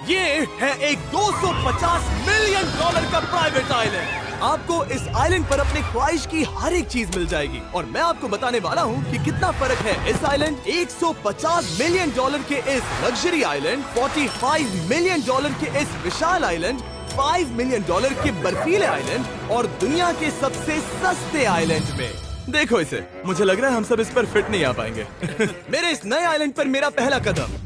ये है एक 250 मिलियन डॉलर का प्राइवेट आइलैंड। आपको इस आइलैंड पर अपने ख्वाहिश की हर एक चीज मिल जाएगी और मैं आपको बताने वाला हूँ कि कितना फर्क है इस आइलैंड 150 मिलियन डॉलर के इस लग्जरी आइलैंड, 45 मिलियन डॉलर के इस विशाल आइलैंड, 5 मिलियन डॉलर के बर्फीले आइलैंड और दुनिया के सबसे सस्ते आइलैंड में। देखो इसे, मुझे लग रहा है हम सब इस पर फिट नहीं आ पाएंगे। मेरे इस नए आइलैंड पर मेरा पहला कदम।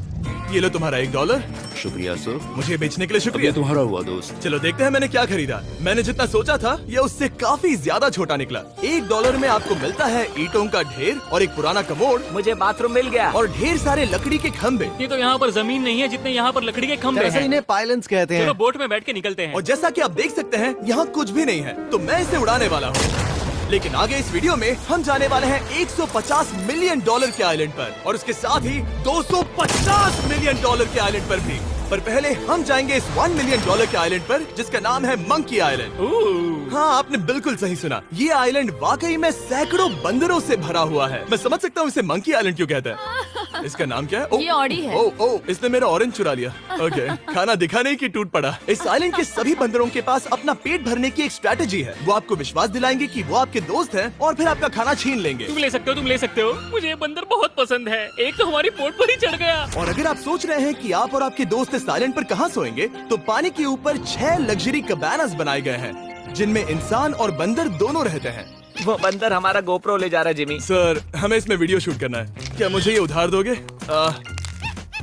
ये लो तुम्हारा $1। शुक्रिया सर। मुझे बेचने के लिए शुक्रिया। ये तुम्हारा हुआ दोस्त। चलो देखते हैं मैंने क्या खरीदा। मैंने जितना सोचा था ये उससे काफी ज्यादा छोटा निकला। $1 में आपको मिलता है ईंटों का ढेर और एक पुराना कमोड। मुझे बाथरूम मिल गया और ढेर सारे लकड़ी के खम्भे। ये तो यहाँ पर जमीन नहीं है जितने यहाँ पर लकड़ी के खंभे हैं। इन्हें पायलन्स कहते हैं। चलो बोट में बैठ के निकलते हैं। और जैसा कि आप देख सकते हैं यहाँ कुछ भी नहीं है, तो मैं इसे उड़ाने वाला हूँ। लेकिन आगे इस वीडियो में हम जाने वाले हैं 150 मिलियन डॉलर के आइलैंड पर और उसके साथ ही 250 मिलियन डॉलर के आइलैंड पर भी। पर पहले हम जाएंगे इस 1 मिलियन डॉलर के आइलैंड पर जिसका नाम है मंकी आइलैंड। हाँ, आपने बिल्कुल सही सुना। ये आइलैंड वाकई में सैकड़ों बंदरों से भरा हुआ है। मैं समझ सकता हूँ इसे मंकी आइलैंड क्यों कहते हैं। इसका नाम क्या है? ये ऑडी है। ओ, इसने मेरा ऑरेंज चुरा लिया। ओके, खाना दिखा नहीं कि टूट पड़ा। इस आइलैंड के सभी बंदरों के पास अपना पेट भरने की एक स्ट्रेटेजी है। वो आपको विश्वास दिलाएंगे कि वो आपके दोस्त हैं और फिर आपका खाना छीन लेंगे। तुम ले सकते हो, तुम ले सकते हो। मुझे ये बंदर बहुत पसंद है। एक तो हमारी बोट पर ही चढ़ गया। और अगर आप सोच रहे हैं कि आप और आपके दोस्त इस आइलैंड पर कहाँ सोएंगे, तो पानी के ऊपर 6 लग्जरी कबानास बनाए गए हैं जिनमें इंसान और बंदर दोनों रहते हैं। वो बंदर हमारा गोप्रो ले जा रहा है जिमी। सर, हमें इसमें वीडियो शूट करना है। क्या मुझे ये उधार दोगे?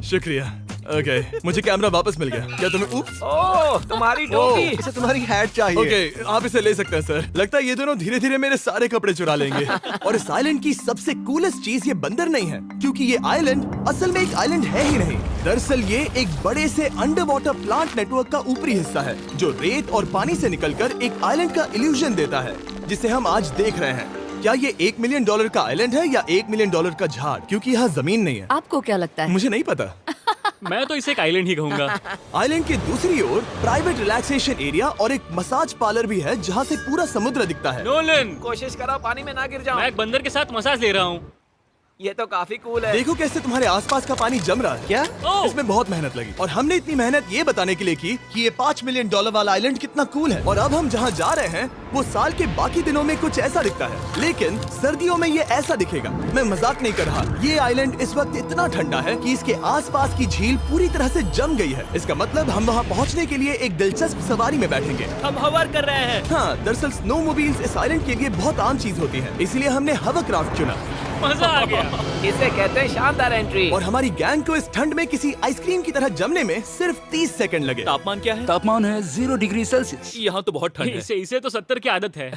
शुक्रिया। ओके, मुझे कैमरा वापस मिल गया। क्या तुम्हें? उप्स। ओह, तुम्हारी टोपी। इसे तुम्हारी हैट चाहिए। ओके, आप इसे ले सकते हैं सर। लगता है ये दोनों धीरे धीरे मेरे सारे कपड़े चुरा लेंगे। और इस आइलैंड की सबसे कूलेस्ट चीज ये बंदर नहीं है, क्योंकि ये आइलैंड असल में एक आइलैंड है ही नहीं। दरअसल ये एक बड़े से अंडर वाटर प्लांट नेटवर्क का ऊपरी हिस्सा है जो रेत और पानी से निकलकर एक आइलैंड का इल्यूजन देता है जिसे हम आज देख रहे हैं। क्या ये $1 मिलियन का आइलैंड है या $1 मिलियन का झाड़? क्योंकि यहाँ जमीन नहीं है। आपको क्या लगता है? मुझे नहीं पता। मैं तो इसे एक आइलैंड ही कहूँगा। आइलैंड के दूसरी ओर प्राइवेट रिलैक्सेशन एरिया और एक मसाज पार्लर भी है जहाँ से पूरा समुद्र दिखता है। नोलन, कोशिश करो पानी में ना गिर जाओ। मैं एक बंदर के साथ मसाज ले रहा हूँ। ये तो काफी कूल है। देखो कैसे तुम्हारे आसपास का पानी जम रहा है। क्या? इसमें बहुत मेहनत लगी और हमने इतनी मेहनत ये बताने के लिए की कि ये $5 मिलियन वाला आइलैंड कितना कूल है। और अब हम जहाँ जा रहे हैं वो साल के बाकी दिनों में कुछ ऐसा दिखता है, लेकिन सर्दियों में ये ऐसा दिखेगा। मैं मजाक नहीं कर रहा। ये आइलैंड इस वक्त इतना ठंडा है कि इसके आसपास की झील पूरी तरह से जम गई है। इसका मतलब हम वहाँ पहुँचने के लिए एक दिलचस्प सवारी में बैठेंगे। हम हवर कर रहे हैं। हाँ, दरअसल स्नोमोबाइल्स इस आइलैंड के लिए बहुत आम चीज होती है, इसलिए हमने हवरक्राफ्ट चुना। मजा आ गया। इसे कहते हैं शानदार एंट्री। और हमारी गैंग को इस ठंड में किसी आइसक्रीम की तरह जमने में सिर्फ 30 सेकंड लगे। तापमान क्या है? तापमान है 0 डिग्री सेल्सियस। यहाँ तो बहुत ठंड है। इसे तो 70 की आदत है।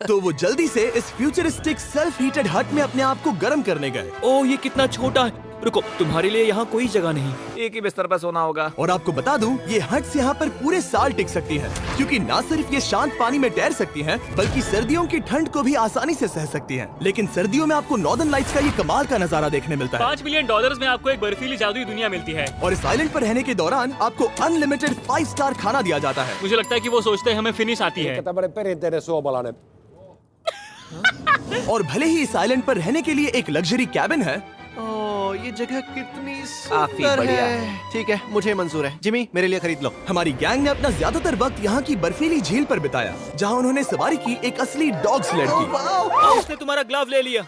तो वो जल्दी से इस फ्यूचरिस्टिक सेल्फ हीटेड हट में अपने आप को गर्म करने गए। ओह, ये कितना छोटा है। रुको, तुम्हारे लिए यहाँ कोई जगह नहीं। एक ही बिस्तर पर सोना होगा। और आपको बता दूं, ये हट्स यहाँ पर पूरे साल टिक सकती है, क्योंकि न सिर्फ ये शांत पानी में तैर सकती हैं, बल्कि सर्दियों की ठंड को भी आसानी से सह सकती हैं। लेकिन सर्दियों में आपको नॉर्दर्न लाइट्स का ये कमाल का नजारा देखने मिलता है। $5 मिलियन में आपको एक बर्फीली जादुई दुनिया मिलती है। और इस आइलैंड पर रहने के दौरान आपको अनलिमिटेड 5 स्टार खाना दिया जाता है। मुझे लगता है कि वो सोचते हैं हमें फिनिश आती है। और भले ही इस आइलैंड पर रहने के लिए एक लग्जरी कैबिन है, ओह, ये जगह कितनी काफी सुंदर बढ़िया है। ठीक है, मुझे मंजूर है। जिमी, मेरे लिए खरीद लो। हमारी गैंग ने अपना ज्यादातर वक्त यहाँ की बर्फीली झील पर बिताया, जहाँ उन्होंने सवारी की एक असली डॉग स्लेड की। उसने तुम्हारा ग्लव ले लिया।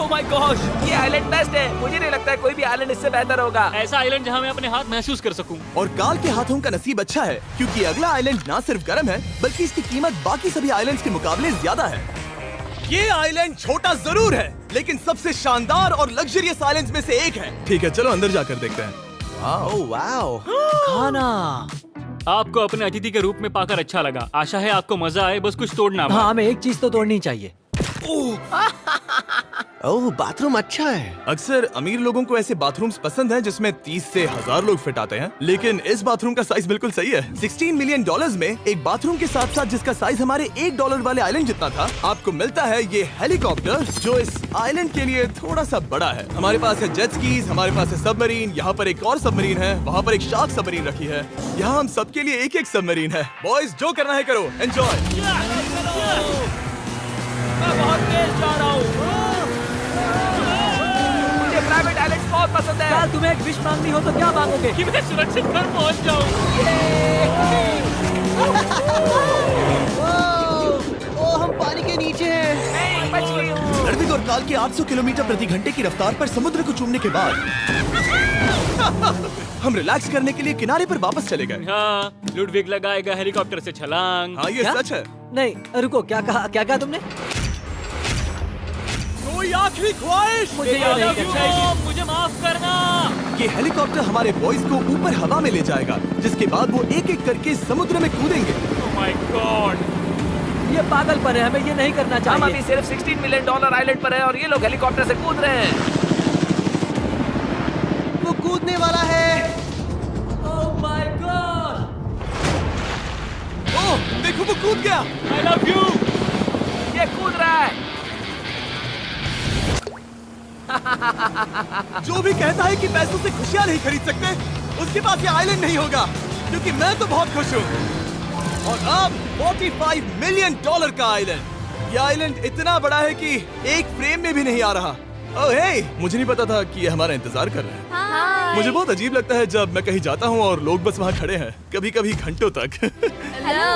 ओह माय गॉश, ये आइलैंड बेस्ट है। मुझे नहीं लगता है कोई भी आइलैंड इससे बेहतर होगा। ऐसा आइलैंड जहाँ मैं अपने हाथ महसूस कर सकूं। और काल के हाथों का नसीब अच्छा है, क्योंकि अगला आइलैंड न सिर्फ गर्म है, बल्कि इसकी कीमत बाकी सभी आइलैंड्स के मुकाबले ज्यादा है। ये आइलैंड छोटा जरूर है, लेकिन सबसे शानदार और लग्जरियस आइलैंड्स में से एक है। ठीक है, चलो अंदर जाकर देखते हैं। ओह वाओ, खाना। आपको अपने अतिथि के रूप में पाकर अच्छा लगा। आशा है आपको मजा आए, बस कुछ तोड़ना। हाँ, हमें एक चीज तो तोड़नी चाहिए। ओह, बाथरूम अच्छा है। अक्सर अमीर लोगों को ऐसे बाथरूम्स पसंद हैं जिसमें 30 से 1000 लोग फिट आते हैं, लेकिन इस बाथरूम का साइज बिल्कुल सही है। $16 मिलियन में एक बाथरूम के साथ साथ जिसका साइज हमारे $1 वाले आइलैंड जितना था, आपको मिलता है ये हेलीकॉप्टर, जो इस आइलैंड के लिए थोड़ा सा बड़ा है। हमारे पास है जेट स्कीज, हमारे पास है सबमरीन, यहाँ पर एक और सबमरीन है, वहाँ पर एक शार्क सबमरीन रखी है। यहाँ हम सबके लिए एक एक सबमरीन है। बॉयज, जो करना है करो, एंजॉय। मैं बहुत तेज जा रहा हूँ। मुझे प्राइवेट आइलैंड बहुत पसंद है। यार तुम्हें एक विश मांगनी हो तो क्या मांगोगे? कि मैं सुरक्षित घर पहुंच जाऊं। ओ, हम पानी के नीचे हैं। नहीं, बच गई हूँ। रणवीर और काल के 800 किलोमीटर प्रति घंटे की रफ्तार पर समुद्र को चूमने के बाद हम रिलैक्स करने के लिए किनारे पर वापस चले गए। हाँ, लुडविग लगाएगा हेलीकॉप्टर से छलांग। हाँ, ये क्या? सच है। नहीं रुको, क्या कहा तुमने? कोई आखिरी ख्वाहिश? मुझे ये नहीं करना चाहिए। मुझे माफ करना। ये हेलीकॉप्टर हमारे बॉयज को ऊपर हवा में ले जाएगा, जिसके बाद वो एक एक करके समुद्र में कूदेंगे। Oh my God! ये पागलपन है, हमें ये नहीं करना हम अभी चाहिए। सिर्फ $16 मिलियन आइलैंड पर है और ये लोग हेलीकॉप्टर से कूद रहे हैं। वो कूदने वाला है। Oh my God! ओह, देखो वो कूद गया। I love you. ये कूद रहा है। जो भी कहता है कि पैसों से खुशियां नहीं खरीद सकते, उसके पास ये आइलैंड नहीं होगा, क्योंकि मैं तो बहुत खुश हूँ। और अब $45 मिलियन का आइलैंड। ये आइलैंड इतना बड़ा है कि एक फ्रेम में भी नहीं आ रहा। ओह हे, मुझे नहीं पता था कि ये हमारा इंतजार कर रहे हैं। मुझे बहुत अजीब लगता है जब मैं कहीं जाता हूँ और लोग बस वहाँ खड़े हैं, कभी कभी घंटों तक। हेलो,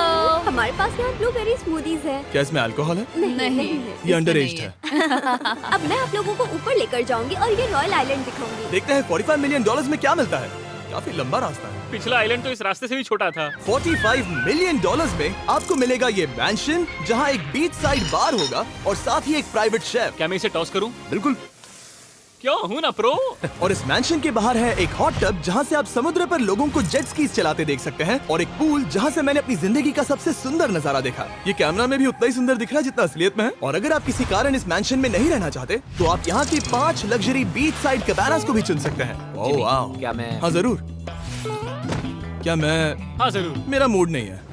हमारे पास यहाँ ब्लूबेरी स्मूदीज है। क्या इसमें अल्कोहल है? नहीं, ये अंडरएज है। अब मैं आप लोगों को ऊपर लेकर जाऊंगी और ये रॉयल आइलैंड दिखाऊंगी। देखते हैं $45 मिलियन में क्या मिलता है। काफी लंबा रास्ता है। पिछला आइलैंड तो इस रास्ते से भी छोटा था। $45 मिलियन में आपको मिलेगा ये मैंशन, जहाँ एक बीच साइड बार होगा और साथ ही एक प्राइवेट शेफ। क्या मैं इसे टॉस करूं? बिल्कुल। क्यों हूं ना प्रो। और इस मैंशन के बाहर है एक हॉट टब, जहाँ से आप समुद्र पर लोगों को जेट स्कीज चलाते देख सकते हैं, और एक पूल जहाँ से मैंने अपनी जिंदगी का सबसे सुंदर नजारा देखा। ये कैमरा में भी उतना ही सुंदर दिख रहा है जितना असलियत में है। और अगर आप किसी कारण इस मैंशन में नहीं रहना चाहते, तो आप यहाँ की 5 लग्जरी बीच साइड कैबानास को भी चुन सकते हैं। ओह वाह। क्या मैं? हाँ जरूर। क्या मैं? हाँ जरूर। मेरा मूड नहीं है।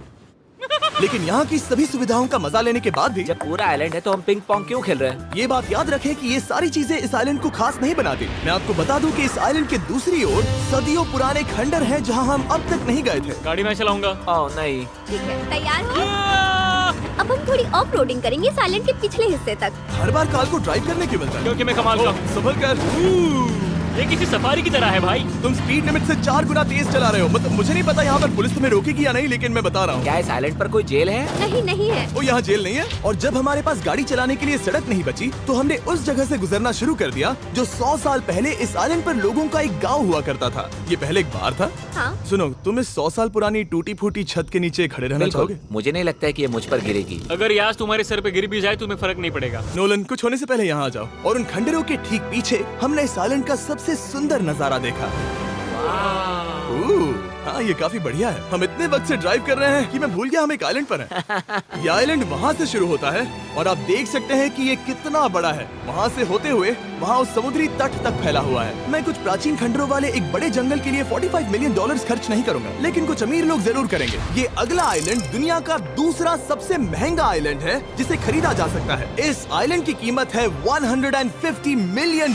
लेकिन यहाँ की सभी सुविधाओं का मजा लेने के बाद भी जब पूरा आइलैंड है तो हम पिंग पोंग क्यों खेल रहे हैं? ये बात याद रखें कि ये सारी चीजें इस आइलैंड को खास नहीं बनाती। मैं आपको बता दूं कि इस आइलैंड के दूसरी ओर सदियों पुराने खंडर हैं, जहां हम अब तक नहीं गए थे। गाड़ी मैं चलाऊंगा। ओह नहीं। ठीक है, तैयार हो? अब हम थोड़ी ऑफ रोडिंग करेंगे इस आइलैंड के पिछले हिस्से तक। हर बार काल को ड्राइव करने क्यों मिलता है? क्योंकि मैं कमाल का हूं। संभल कर। ये किसी सफारी की तरह है भाई। तुम स्पीड लिमिट से 4 गुना तेज चला रहे हो। मतलब मुझे नहीं पता यहाँ पर पुलिस तुम्हें रोकेगी या नहीं, लेकिन मैं बता रहा हूँ। क्या इस आइलैंड पर कोई जेल है? नहीं, नहीं है। वो यहाँ जेल नहीं है। और जब हमारे पास गाड़ी चलाने के लिए सड़क नहीं बची, तो हमने उस जगह से गुजरना शुरू कर दिया जो 100 साल पहले इस आइलैंड पर लोगों का एक गाँव हुआ करता था। ये पहले एक बार था। हाँ। सुनो, तुम इस 100 साल पुरानी टूटी फूटी छत के नीचे खड़े रहना बिल्कुल। चाहोगे? मुझे नहीं लगता है कि ये मुझ पर गिरेगी। अगर ये आज तुम्हारे सर पे गिर भी जाए तुम्हें फर्क नहीं पड़ेगा। नोलन, कुछ होने से पहले यहाँ आ जाओ। और उन खंडरों के ठीक पीछे हमने इस आइलैंड का सबसे सुंदर नजारा देखा। हाँ, ये काफी बढ़िया है। हम इतने वक्त से ड्राइव कर रहे हैं कि मैं भूल गया हम एक आइलैंड पर हैं। ये आइलैंड वहाँ से शुरू होता है और आप देख सकते हैं कि ये कितना बड़ा है। वहाँ से होते हुए वहाँ उस समुद्री तट तक फैला हुआ है। मैं कुछ प्राचीन खंडरों वाले एक बड़े जंगल के लिए $45 मिलियन खर्च नहीं करूंगा, लेकिन कुछ अमीर लोग जरूर करेंगे। ये अगला आइलैंड दुनिया का दूसरा सबसे महंगा आइलैंड है जिसे खरीदा जा सकता है। इस आइलैंड की कीमत है $150 मिलियन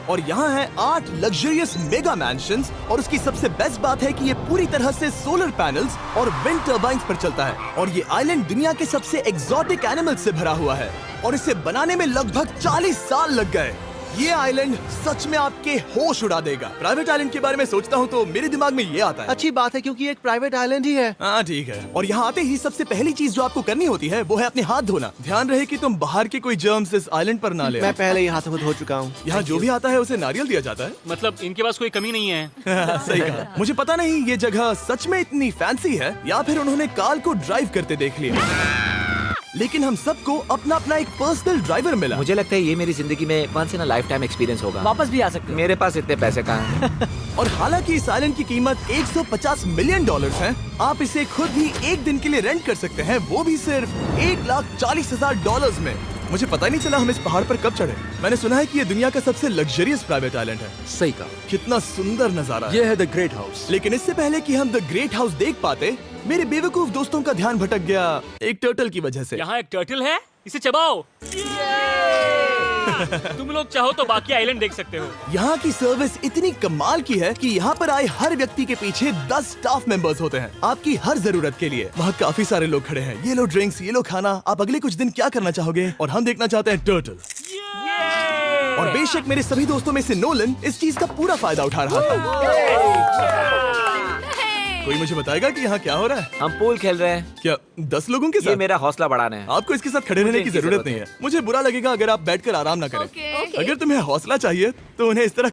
और यहाँ है 8 लग्जरियस मेगा मैंशंस। और उसकी सबसे बेस्ट बात है कि ये पूरी तरह से सोलर पैनल्स और विंड टर्बाइन्स पर चलता है। और ये आइलैंड दुनिया के सबसे एक्सोटिक एनिमल्स से भरा हुआ है और इसे बनाने में लगभग 40 साल लग गए। ये आइलैंड सच में आपके होश उड़ा देगा। प्राइवेट आइलैंड के बारे में सोचता हूँ तो मेरे दिमाग में ये आता है। अच्छी बात है, क्योंकि एक प्राइवेट आइलैंड ही है। हाँ ठीक है। और यहाँ आते ही सबसे पहली चीज जो आपको करनी होती है वो है अपने हाथ धोना। ध्यान रहे कि तुम बाहर के कोई जर्म्स इस आइलैंड पर ना ले। मैं पहले ही हाथों धो चुका हूँ। यहाँ जो भी आता है उसे नारियल दिया जाता है। मतलब इनके पास कोई कमी नहीं है। सही कहा। मुझे पता नहीं ये जगह सच में इतनी फैंसी है या फिर उन्होंने काल को ड्राइव करते देख लिया, लेकिन हम सबको अपना अपना एक पर्सनल ड्राइवर मिला। मुझे लगता है ये मेरी जिंदगी में once in a lifetime experience होगा। वापस भी आ सकते हो। मेरे पास इतने पैसे कहाँ हैं? और हालांकि इस आइलैंड की कीमत $150 मिलियन है, आप इसे खुद भी एक दिन के लिए रेंट कर सकते हैं, वो भी सिर्फ $1,40,000 में। मुझे पता ही नहीं चला हम इस पहाड़ पर कब चढ़े। मैंने सुना है कि ये दुनिया का सबसे लग्जरियस प्राइवेट आइलैंड है। सही कहा। कितना सुंदर नजारा है। ये है द ग्रेट हाउस। लेकिन इससे पहले कि हम द ग्रेट हाउस देख पाते, मेरे बेवकूफ दोस्तों का ध्यान भटक गया एक टर्टल की वजह से। यहाँ एक टर्टल है, इसे चबाओ। तुम लोग चाहो तो बाकी आइलैंड देख सकते हो। यहाँ की सर्विस इतनी कमाल की है कि यहाँ पर आए हर व्यक्ति के पीछे 10 स्टाफ मेंबर्स होते हैं आपकी हर जरूरत के लिए। वहाँ काफी सारे लोग खड़े हैं। ये लो ड्रिंक्स, ये लो खाना। आप अगले कुछ दिन क्या करना चाहोगे? और हम देखना चाहते हैं टर्टल। और बेशक मेरे सभी दोस्तों में से नोलन इस चीज का पूरा फायदा उठा रहा था। कोई मुझे बताएगा कि यहाँ क्या हो रहा है? हम पूल खेल रहे हैं। क्या 10 लोगों के ये साथ? मेरा हौसला बढ़ाना है। आपको इसके साथ खड़े रहने की इनकी जरूरत नहीं है। मुझे बुरा लगेगा अगर आप बैठकर आराम ना करें। अगर तुम्हें हौसला चाहिए तो उन्हें इस तरह